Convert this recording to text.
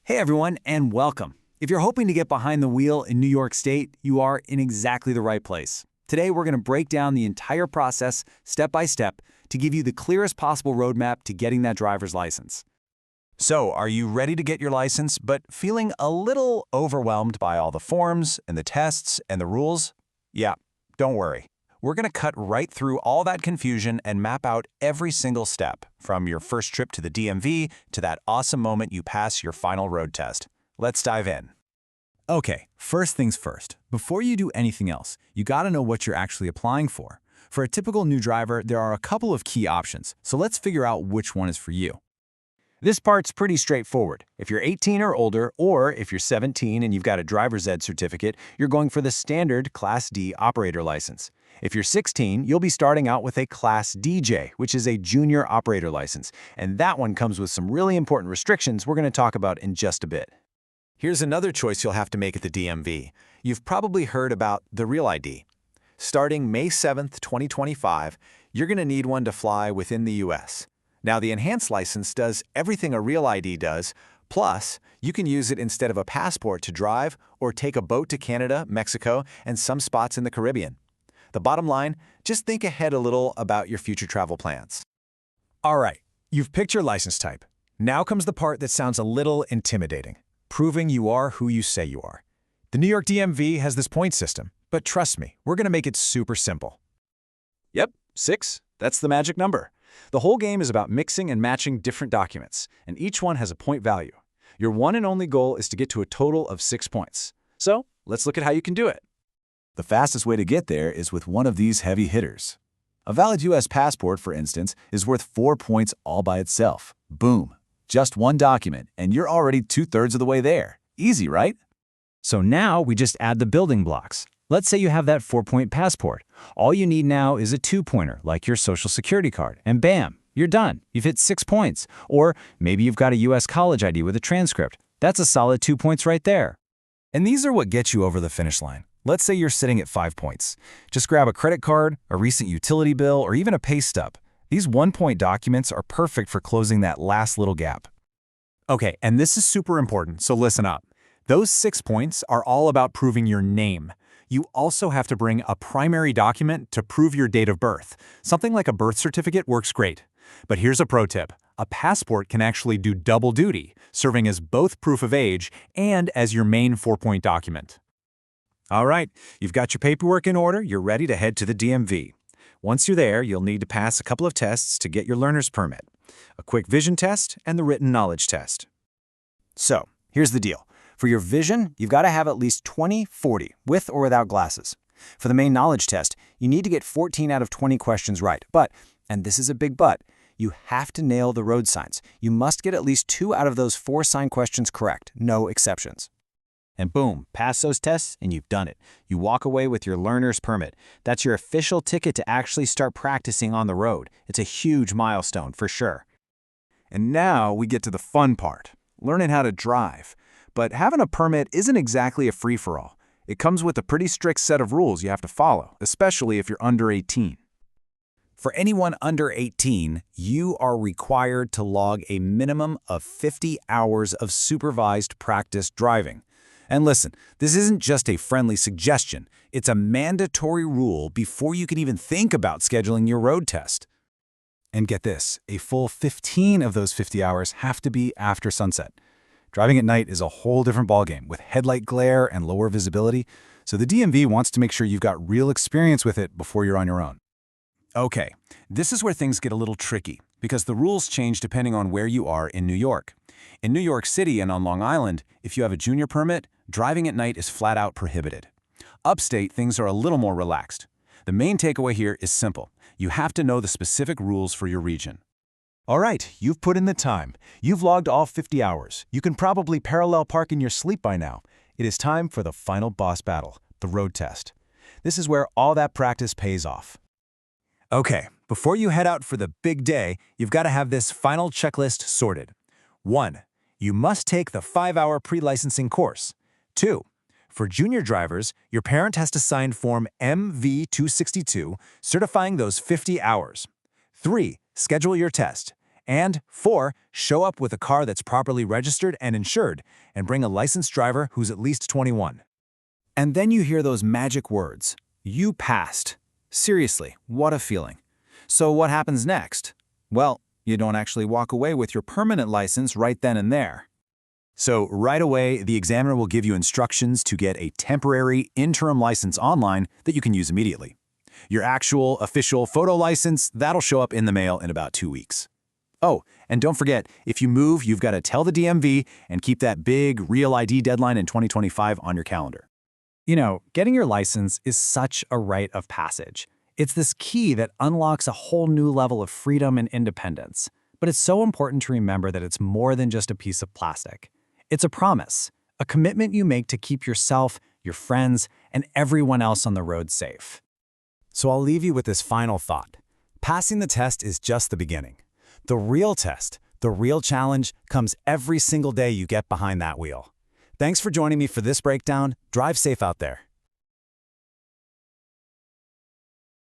Hey everyone, and welcome. If you're hoping to get behind the wheel in New York State, you are in exactly the right place. Today, we're going to break down the entire process, step by step, to give you the clearest possible roadmap to getting that driver's license. So, are you ready to get your license, but feeling a little overwhelmed by all the forms and the tests and the rules? Yeah, don't worry. We're going to cut right through all that confusion and map out every single step, from your first trip to the DMV to that awesome moment you pass your final road test. Let's dive in. Okay, first things first. Before you do anything else, you gotta know what you're actually applying for. For a typical new driver, there are a couple of key options, so let's figure out which one is for you. This part's pretty straightforward. If you're 18 or older, or if you're 17 and you've got a driver's ed certificate, you're going for the standard Class D operator license. If you're 16, you'll be starting out with a Class DJ, which is a junior operator license, and that one comes with some really important restrictions we're going to talk about in just a bit. Here's another choice you'll have to make at the DMV. You've probably heard about the Real ID. Starting May 7th, 2025, you're going to need one to fly within the U.S. Now, the enhanced license does everything a Real ID does, plus you can use it instead of a passport to drive or take a boat to Canada, Mexico, and some spots in the Caribbean. The bottom line, just think ahead a little about your future travel plans. All right, you've picked your license type. Now comes the part that sounds a little intimidating, proving you are who you say you are. The New York DMV has this point system, but trust me, we're going to make it super simple. Yep, 6. That's the magic number. The whole game is about mixing and matching different documents, and each one has a point value. Your one and only goal is to get to a total of 6 points. So, let's look at how you can do it. The fastest way to get there is with one of these heavy hitters. A valid U.S. passport, for instance, is worth 4 points all by itself. Boom. Just one document, and you're already 2/3 of the way there. Easy, right? So now we just add the building blocks. Let's say you have that 4-point passport. All you need now is a 2-pointer, like your social security card, and bam, you're done. You've hit 6 points. Or maybe you've got a U.S. college ID with a transcript. That's a solid 2 points right there. And these are what get you over the finish line. Let's say you're sitting at 5 points. Just grab a credit card, a recent utility bill, or even a pay stub. These 1-point documents are perfect for closing that last little gap. Okay, and this is super important, so listen up. Those 6 points are all about proving your name. You also have to bring a primary document to prove your date of birth. Something like a birth certificate works great. But here's a pro tip. A passport can actually do double duty, serving as both proof of age and as your main 4-point document. All right, you've got your paperwork in order, you're ready to head to the DMV. Once you're there, you'll need to pass a couple of tests to get your learner's permit. A quick vision test and the written knowledge test. So, here's the deal. For your vision, you've got to have at least 20/40, with or without glasses. For the main knowledge test, you need to get 14 out of 20 questions right. But, and this is a big but, you have to nail the road signs. You must get at least 2 out of those 4 sign questions correct, no exceptions. And boom, pass those tests and you've done it. You walk away with your learner's permit. That's your official ticket to actually start practicing on the road. It's a huge milestone for sure. And now we get to the fun part, learning how to drive. But having a permit isn't exactly a free-for-all. It comes with a pretty strict set of rules you have to follow, especially if you're under 18. For anyone under 18, you are required to log a minimum of 50 hours of supervised practice driving. And listen, this isn't just a friendly suggestion. It's a mandatory rule before you can even think about scheduling your road test. And get this, a full 15 of those 50 hours have to be after sunset. Driving at night is a whole different ballgame with headlight glare and lower visibility, so the DMV wants to make sure you've got real experience with it before you're on your own. Okay, this is where things get a little tricky, because the rules change depending on where you are in New York. In New York City and on Long Island, if you have a junior permit, driving at night is flat out prohibited. Upstate, things are a little more relaxed. The main takeaway here is simple. You have to know the specific rules for your region. All right, you've put in the time. You've logged all 50 hours. You can probably parallel park in your sleep by now. It is time for the final boss battle, the road test. This is where all that practice pays off. Okay, before you head out for the big day, you've got to have this final checklist sorted. 1. You must take the 5-hour pre-licensing course. 2. For junior drivers, your parent has to sign Form MV-262, certifying those 50 hours. 3. Schedule your test. And 4, show up with a car that's properly registered and insured, and bring a licensed driver who's at least 21. And then you hear those magic words. You passed. Seriously, what a feeling. So what happens next? Well, you don't actually walk away with your permanent license right then and there. So right away, the examiner will give you instructions to get a temporary interim license online that you can use immediately. Your actual official photo license, that'll show up in the mail in about 2 weeks. Oh, and don't forget, if you move, you've got to tell the DMV and keep that big Real ID deadline in 2025 on your calendar. You know, getting your license is such a rite of passage. It's this key that unlocks a whole new level of freedom and independence. But it's so important to remember that it's more than just a piece of plastic. It's a promise, a commitment you make to keep yourself, your friends, and everyone else on the road safe. So I'll leave you with this final thought. Passing the test is just the beginning. The real test, the real challenge, comes every single day you get behind that wheel. Thanks for joining me for this breakdown. Drive safe out there.